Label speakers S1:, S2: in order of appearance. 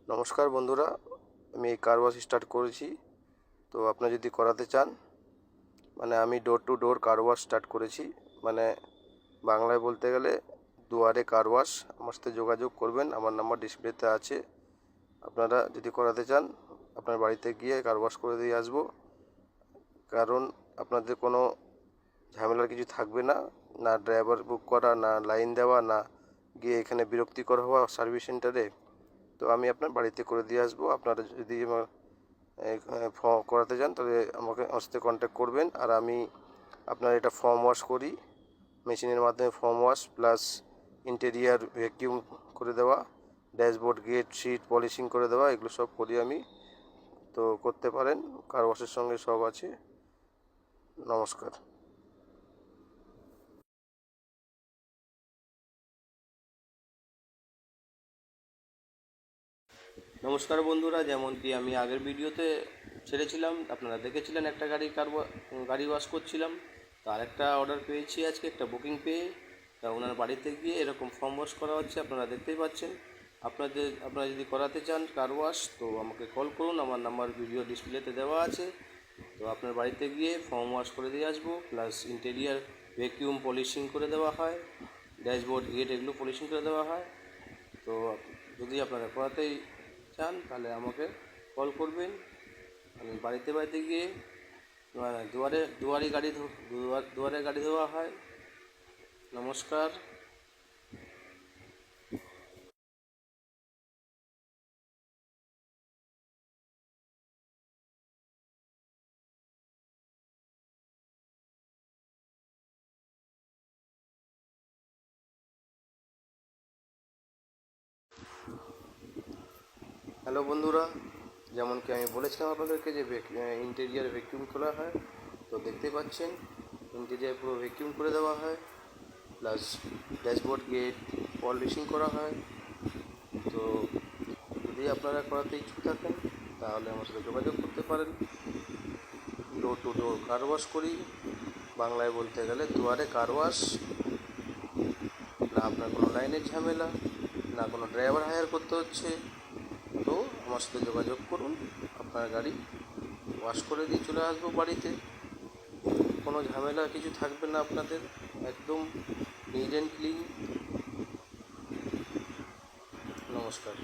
S1: নমস্কার বন্ধুরা, আমি এই কার ওয়াশ স্টার্ট করেছি। তো আপনারা যদি করাতে চান, মানে আমি door to door car wash start করেছি, মানে বাংলায় বলতে গেলে দুয়ারে কার ওয়াশ। আমার সাথে যোগাযোগ করবেন, আমার নাম্বার ডিসপ্লেতে আছে। আপনারা যদি করাতে চান, আপনার বাড়িতে গিয়ে কার ওয়াশ করে দিয়ে আসবো। কারণ আপনাদের কোনো ঝামেলার কিছু থাকবে না, না ড্রাইভার বুক করা, না লাইন দেওয়া, না গিয়ে এখানে বিরক্তিকর হওয়া সার্ভিস সেন্টারে। তো আমি আপনার বাড়িতে করে দিয়ে আসবো। আপনারা যদি করাতে চান তাহলে আমার সাথে কন্ট্যাক্ট করবেন। আর আমি আপনার এটা ফর্ম ওয়াশ করি, মেশিনের মাধ্যমে form wash plus interior vacuum করে দেওয়া, ড্যাশবোর্ড গেট সিট পলিশিং করে দেওয়া, এগুলো সব করি আমি। তো করতে পারেন, কার ওয়াশের সঙ্গে সব আছে। নমস্কার। নমস্কার বন্ধুরা, যেমন কি আমি আগের ভিডিওতে ছেড়েছিলাম, আপনারা দেখেছিলেন একটা গাড়ি ওয়াশ করছিলাম। তো আরেকটা অর্ডার পেয়েছি আজকে, একটা বুকিং পেয়ে। তা ওনার বাড়িতে গিয়ে এরকম ফর্ম ওয়াশ করা হচ্ছে, আপনারা দেখতেই পাচ্ছেন। আপনারা যদি করাতে চান কার ওয়াশ, তো আমাকে কল করুন, আমার নাম্বার ভিডিও ডিসপ্লেতে দেওয়া আছে। তো আপনার বাড়িতে গিয়ে ফর্ম ওয়াশ করে দিয়ে আসবো, প্লাস ইন্টেরিয়ার ভ্যাকিউম পলিশিং করে দেওয়া হয়, ড্যাশবোর্ড গেট এগুলো পলিশিং করে দেওয়া হয়। তো যদি আপনারা করাতেই চান তাহলে আমাকে কল করবেন। আমি বাড়িতে গিয়ে দুয়ারে গাড়ি ধোয়া হয়। নমস্কার। হ্যালো বন্ধুরা, যেমন কি আমি বলেছিলাম আপনাদেরকে যে ইন্টেরিয়ার ভ্যাকিউম করা হয়। তো দেখতে পাচ্ছেন ইন্টেরিয়ার পুরো ভ্যাকিউম করে দেওয়া হয়, প্লাস ড্যাশবোর্ড গেট পলিশিং করা হয়। তো যদি আপনারা করাতে ইচ্ছুক থাকেন তাহলে আমার সাথে যোগাযোগ করতে পারেন। Door to door car wash করি, বাংলায় বলতে গেলে দুয়ারে কার ওয়াশ। না আপনার কোনো লাইনের ঝামেলা, না কোনো ড্রাইভার হায়ার করতে হচ্ছে। তো আমার সাথে যোগাযোগ করুন, আপনার গাড়ি ওয়াশ করে দিয়ে চলে আসবো বাড়িতে। কোনো ঝামেলা কিছু থাকবে না আপনাদের, একদম নিট অ্যান্ড ক্লিন। নমস্কার।